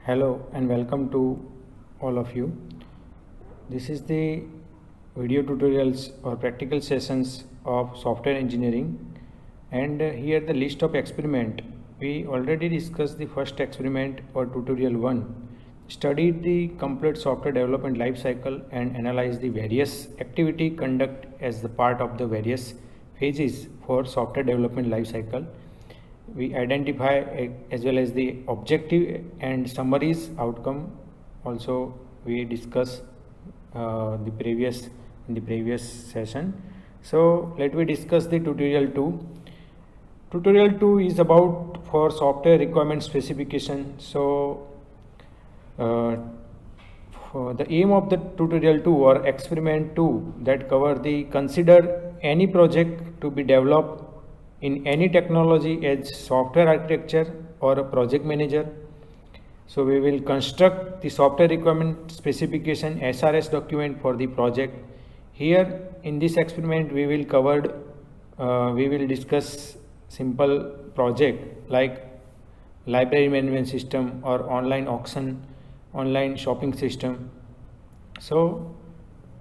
Hello and welcome to all of you. This is the video tutorials or practical sessions of software engineering, and here the list of experiment. We already discussed the first experiment or tutorial 1, studied the complete software development life cycle and analyzed the various activity conduct as the part of the various phases for software development life cycle. We identify as well as the objective and summaries outcome. Also we discuss in the previous session. So let me discuss the tutorial 2. Tutorial 2 is about for software requirement specification. So for the aim of the tutorial 2 or experiment 2 that cover the consider any project to be developed in any technology as software architecture or a project manager. So we will construct the software requirement specification SRS document for the project. Here in this experiment we will discuss simple project like library management system or online auction, online shopping system. So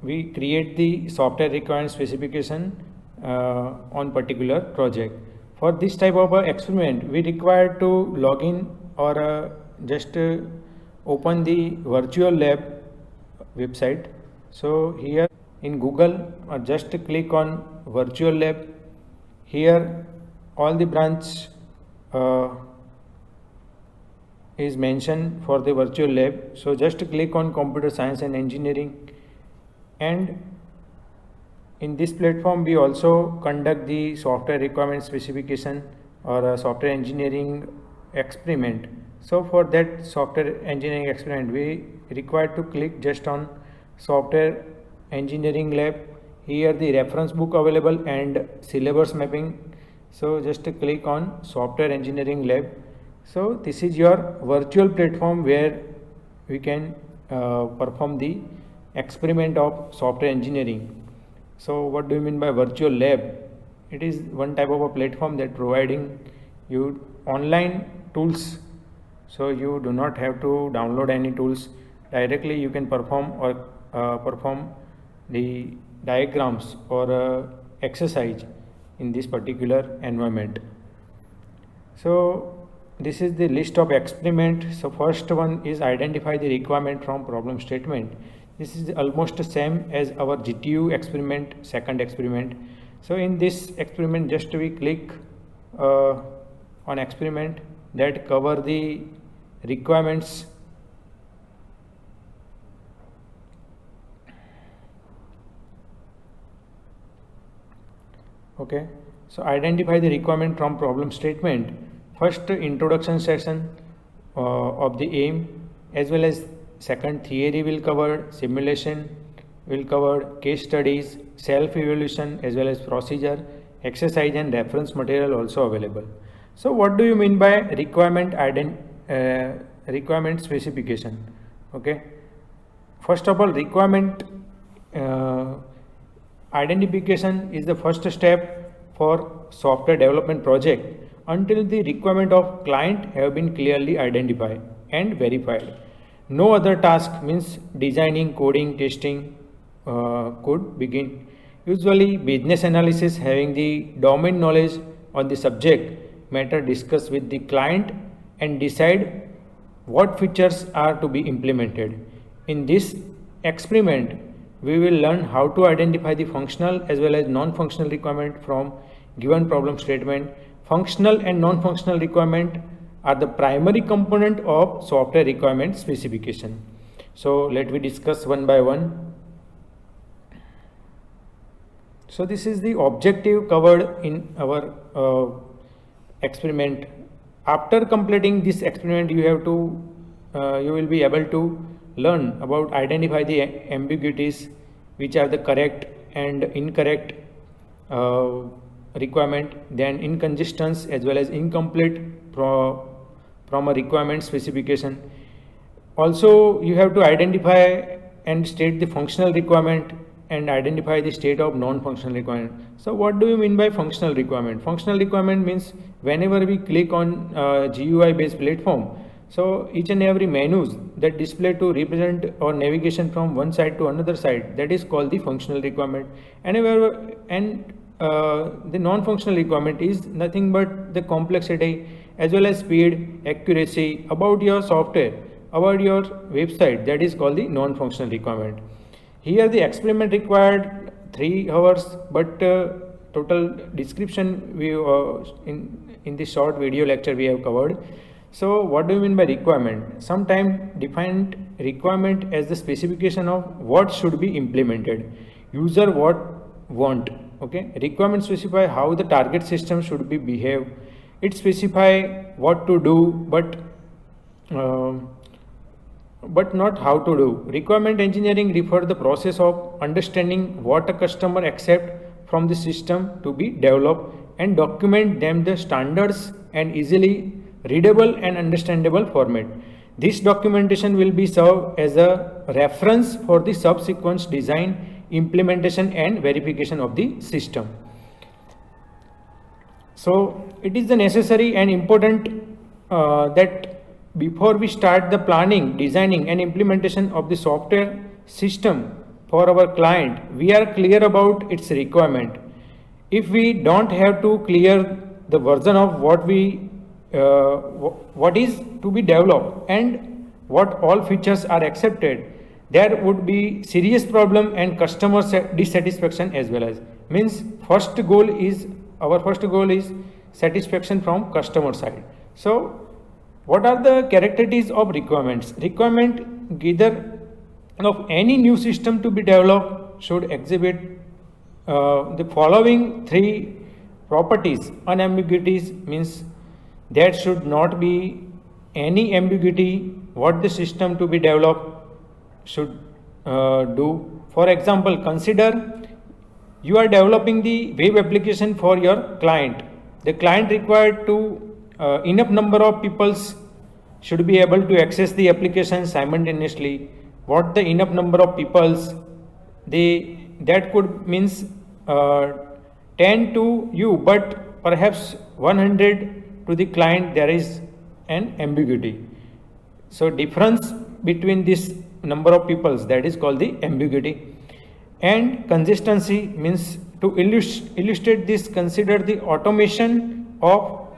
we create the software requirement specification on particular project. For this type of experiment we require to log in or just open the virtual lab website. So here in Google just click on virtual lab. Here all the branch is mentioned for the virtual lab. So just click on computer science and engineering, and in this platform we also conduct the software requirement specification or a software engineering experiment. So for that software engineering experiment we require to click just on software engineering lab. Here the reference book available and syllabus mapping. So just click on software engineering lab. So this is your virtual platform where we can perform the experiment of software engineering. So what do you mean by virtual lab? It is one type of a platform that providing you online tools. So you do not have to download any tools. Directly you can perform the diagrams or exercise in this particular environment. So this is the list of experiment. So first one is identify the requirement from problem statement. This is almost same as our GTU experiment, second experiment. So in this experiment just we click on experiment that cover the requirements. Okay, so identify the requirement from problem statement. First introduction session of the aim, as well as second theory will cover, simulation will cover, case studies, self evaluation as well as procedure, exercise and reference material also available. So what do you mean by requirement specification? Okay, first of all, requirement identification is the first step for software development project until the requirement of client have been clearly identified and verified. No other task means designing, coding, testing could begin. Usually business analysis having the domain knowledge on the subject matter discuss with the client and decide what features are to be implemented. In this experiment we will learn how to identify the functional as well as non-functional requirement from given problem statement. Functional and non-functional requirement are the primary component of software requirement specification. So let me discuss one by one. So this is the objective covered in our experiment. After completing this experiment you will be able to learn about identify the ambiguities, which are the correct and incorrect requirement, then inconsistency as well as incomplete from a requirement specification. Also you have to identify and state the functional requirement and identify the state of non-functional requirement. So what do you mean by functional requirement? Functional requirement means whenever we click on GUI based platform, So each and every menus that display to represent or navigation from one side to another side, that is called the functional requirement. The non-functional requirement is nothing but the complexity as well as speed, accuracy about your software, about your website, that is called the non-functional requirement. Here the experiment required 3 hours, but total description we in this short video lecture we have covered. So what do you mean by requirement? Sometimes defined requirement as the specification of what should be implemented, user what want. Okay, requirement specify how the target system should be behave. It specify what to do, but not how to do. Requirement engineering refer the process of understanding what a customer accept from the system to be developed and document them the standards and easily readable and understandable format. This documentation will be served as a reference for the subsequent design, implementation and verification of the system. So it is the necessary and important that before we start the planning, designing and implementation of the software system for our client, we are clear about its requirement. If we don't have to clear the version of what is to be developed and what all features are accepted, there would be serious problem and customer dissatisfaction as well. As means our first goal is satisfaction from customer side. So what are the characteristics of requirements? Requirement either of any new system to be developed should exhibit the following 3 properties. Unambiguities means there should not be any ambiguity what the system to be developed should do. For example, consider you are developing the web application for your client. The client required to enough number of people should be able to access the application simultaneously. What the enough number of peoples, that could means 10 to you, but perhaps 100 to the client. There is an ambiguity. So difference between this number of peoples, that is called the ambiguity. And consistency means to illustrate this, consider the automation of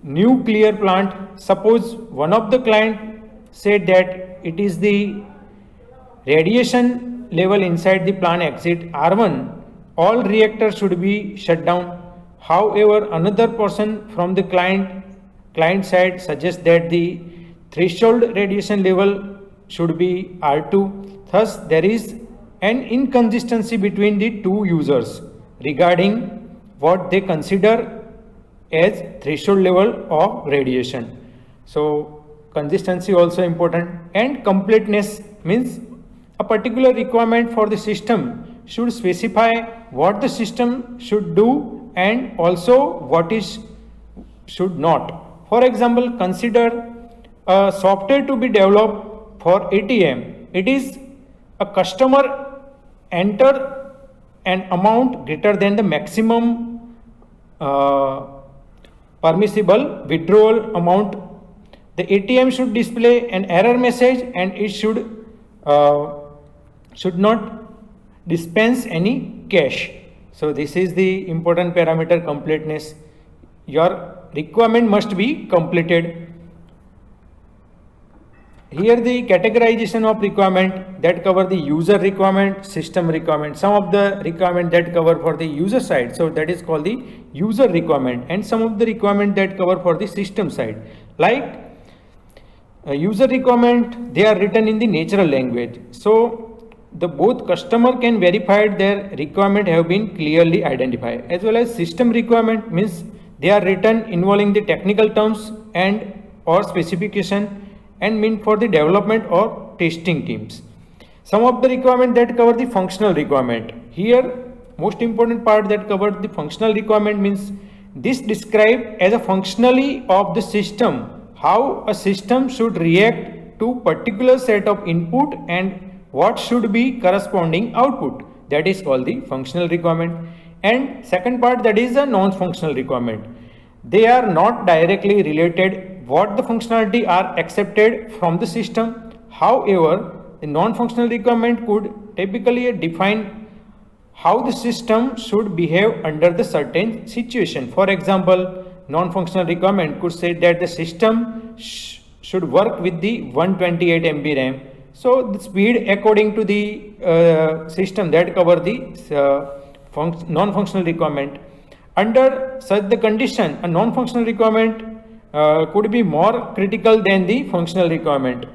nuclear plant. Suppose one of the client said that it is the radiation level inside the plant exit R1, all reactors should be shut down. However, another person from the client side suggests that the threshold radiation level should be R2. Thus, there is an inconsistency between the two users regarding what they consider as threshold level of radiation. So consistency also important. And completeness means a particular requirement for the system should specify what the system should do and also what is should not. For example, consider a software to be developed for ATM. It is a customer enter an amount greater than the maximum permissible withdrawal amount. The ATM should display an error message and it should not dispense any cash. So this is the important parameter, completeness. Your requirement must be completed. Here the categorization of requirement that cover the user requirement, system requirement, some of the requirement that cover for the user side, so that is called the user requirement, and some of the requirement that cover for the system side. Like user requirement, they are written in the natural language, so the both customer can verify their requirement have been clearly identified, as well as system requirement means they are written involving the technical terms and or specification and meant for the development or testing teams. Some of the requirement that cover the functional requirement. Here most important part that cover the functional requirement means this describe as a functionally of the system, how a system should react to particular set of input and what should be corresponding output. That is called the functional requirement. And second part, that is a non-functional requirement. They are not directly related what the functionality are accepted from the system. However, the non-functional requirement could typically define how the system should behave under the certain situation. For example, non-functional requirement could say that the system should work with the 128 MB RAM. So the speed according to the system that cover the non-functional requirement. Under such the condition, a non-functional requirement could be more critical than the functional requirement.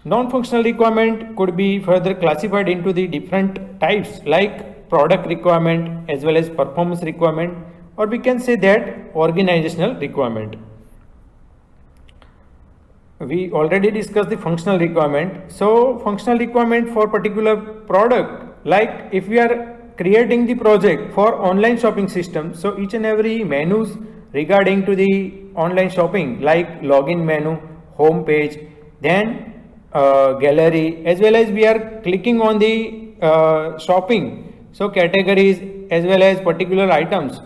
Non-functional requirement could be further classified into the different types like product requirement as well as performance requirement, or we can say that organizational requirement. We already discussed the functional requirement. So functional requirement for particular product, like if we are creating the project for online shopping system, so each and every menus regarding to the online shopping like login menu, home page, then gallery, as well as we are clicking on the shopping, so categories as well as particular items,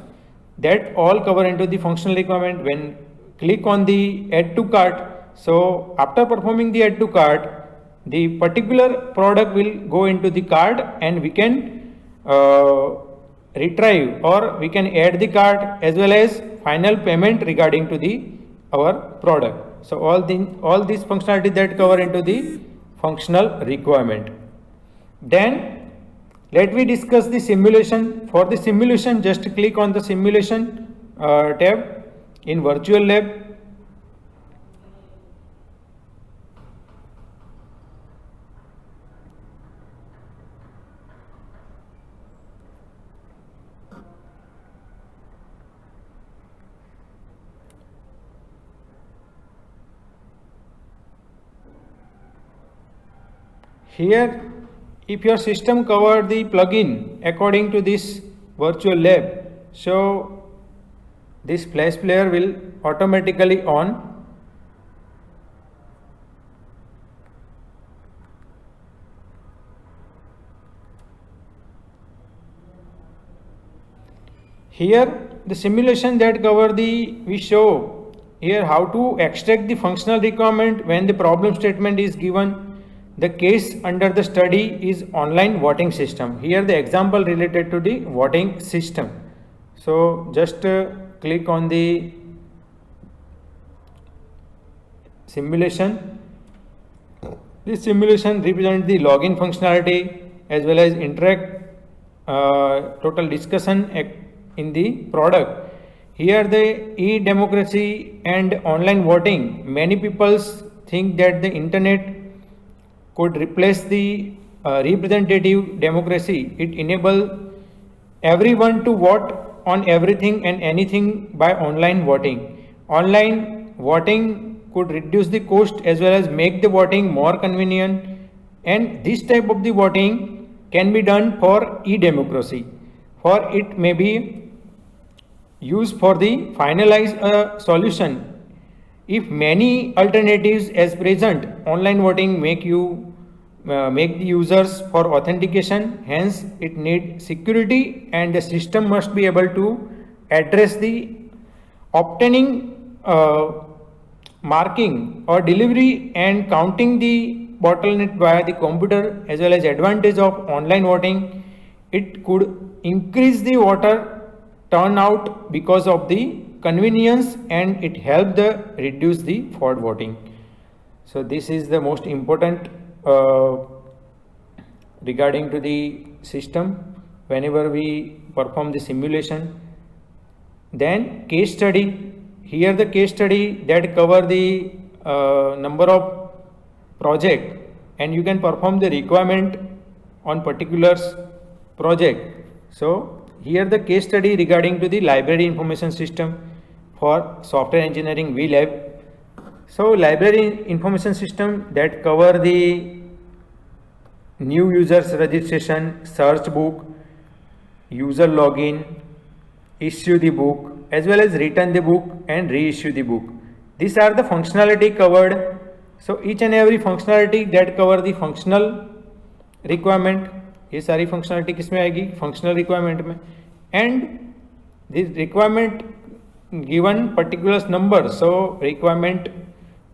that all cover into the functional requirement. When click on the add to cart, so after performing the add to cart, the particular product will go into the cart and we can retrieve or we can add the cart as well as final payment regarding to the our product. So all these functionality that cover into the functional requirement. Then let me discuss the simulation. For the simulation, just click on the simulation tab in virtual lab. Here, if your system covered the plugin according to this virtual lab, so this flash player will automatically on. Here, the simulation that cover we show here how to extract the functional requirement when the problem statement is given. The case under the study is online voting system. Here the example related to the voting system. So just click on the simulation. This simulation represents the login functionality as well as interact total discussion in the product. Here the e-democracy and online voting. Many people think that the internet could replace the representative democracy. It enables everyone to vote on everything and anything by online voting. Online voting could reduce the cost as well as make the voting more convenient, and this type of the voting can be done for e-democracy. For it may be used for the finalize solution. If many alternatives as present, online voting make the users for authentication. Hence, it needs security, and the system must be able to address the obtaining, marking or delivery and counting the bottleneck via the computer, as well as advantage of online voting. It could increase the voter turnout because of the convenience, and it helped reduce the fraud voting. So this is the most important regarding to the system whenever we perform the simulation. Then case study. Here the case study that cover the number of project, and you can perform the requirement on particular project. So here the case study regarding to the library information system for software engineering VLab. So library information system that cover the new users registration, search book, user login, issue the book, as well as return the book and reissue the book. These are the functionality covered. So each and every functionality that cover the functional requirement, ये सारी functionality किसमें आएगी? Functional requirement में. And this requirement given particulars number. So requirement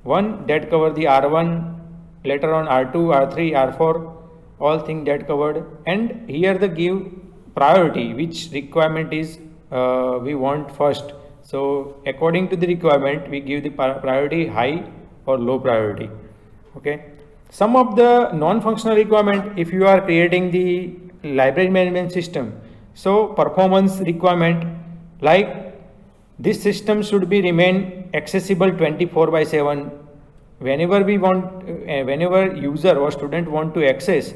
1 that cover the R1, later on R2, R3, R4, all things that covered, and here the give priority which requirement is we want first. So according to the requirement we give the priority high or low priority. Okay, some of the non-functional requirement, if you are creating the library management system, so performance requirement like this system should be remain accessible 24/7 whenever we want, whenever user or student want to access,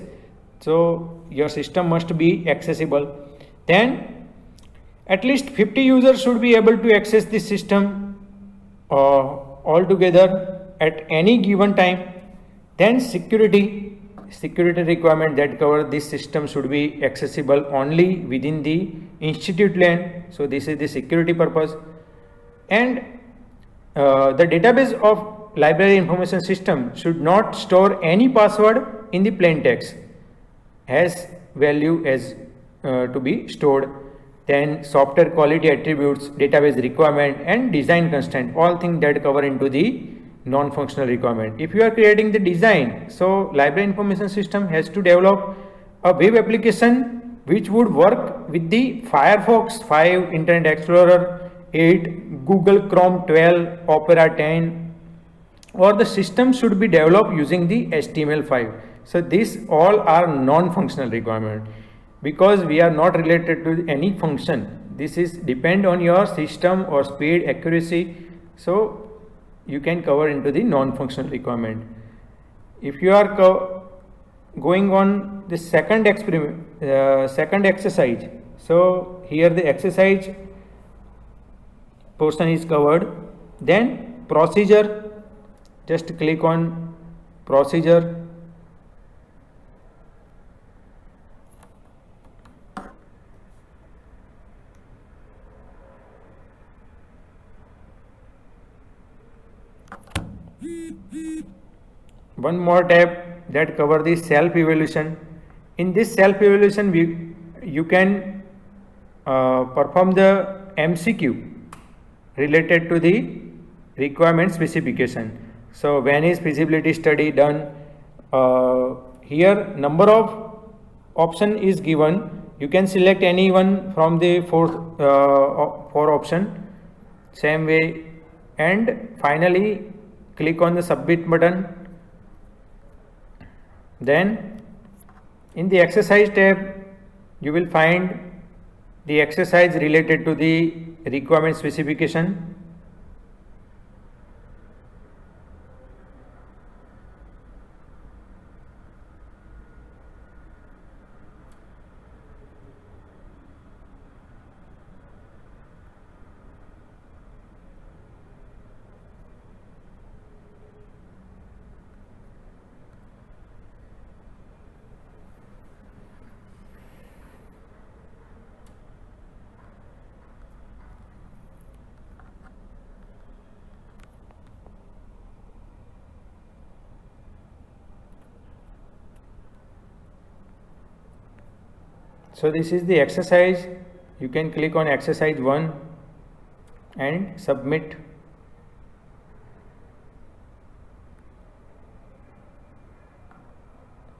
so your system must be accessible. Then at least 50 users should be able to access this system altogether at any given time. Then security requirement that cover this system should be accessible only within the institute lane. So this is the security purpose. And the database of library information system should not store any password in the plain text, has value as to be stored. Then software quality attributes, database requirement, and design constraint, all things that cover into the non-functional requirement. If you are creating the design, so library information system has to develop a web application which would work with the Firefox 5, Internet Explorer 8, Google Chrome 12, Opera 10, or the system should be developed using the HTML5. So these all are non-functional requirement because we are not related to any function. This is depend on your system or speed, accuracy. So you can cover into the non-functional requirement. If you are going on the second experiment, second exercise, so here the exercise portion is covered. Then procedure, just click on procedure. One more tab that cover the self-evaluation. In this self-evaluation, you can perform the MCQ related to the requirement specification. So when is feasibility study done? Here number of option is given. You can select any one from the four option. Same way, and finally click on the submit button. Then in the exercise tab you will find the exercise related to the requirement specification. So this is the exercise. You can click on exercise 1 and submit.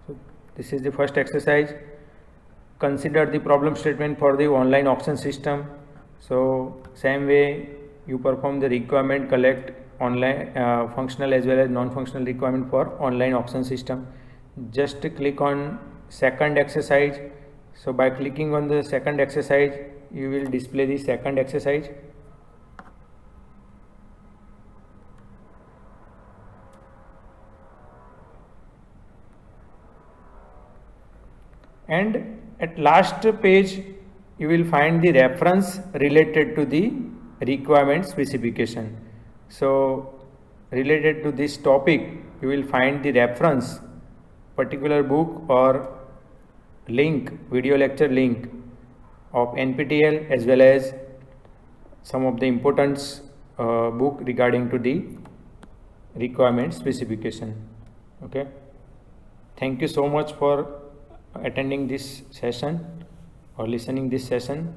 So this is the first exercise. Consider the problem statement for the online auction system. So same way you perform the requirement, collect online functional as well as non-functional requirement for online auction system. Just click on second exercise. So by clicking on the second exercise, you will display the second exercise. And at last page, you will find the reference related to the requirement specification. So related to this topic, you will find the reference, particular book or link, video lecture link of NPTEL as well as some of the important book regarding to the requirement specification. Okay, thank you so much for attending this session or listening this session.